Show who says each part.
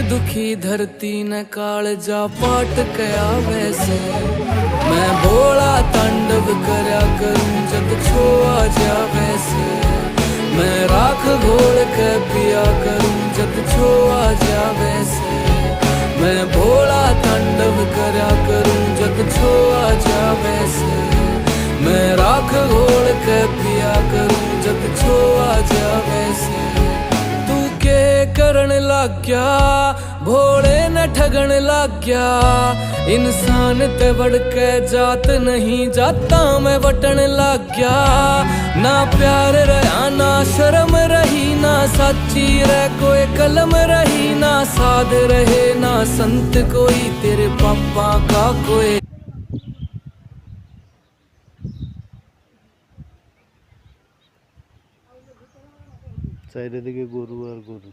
Speaker 1: दुखी धरती ने कालजा पाट कया वैसे मैं भोला तांडव करया करूं जब छोआ जा वैसे मैं राख घोल के पिया करूं जब छोआ जा वैसे मैं भोला तांडव करया करूं जब छोआ जा वैसे मैं राख घोल के पिया करूं जब छोआ जा वैसे तू के करण लग गया भोले न ठगन लग गया इंसान ते बढ़ के जात नहीं जाता मैं वटन लग गया ना प्यार रहा ना शर्म रही ना सच्ची रह कोई कलम रही ना साध रहे ना संत कोई तेरे पापा का कोई
Speaker 2: চারিদিকে গরু আর গরু।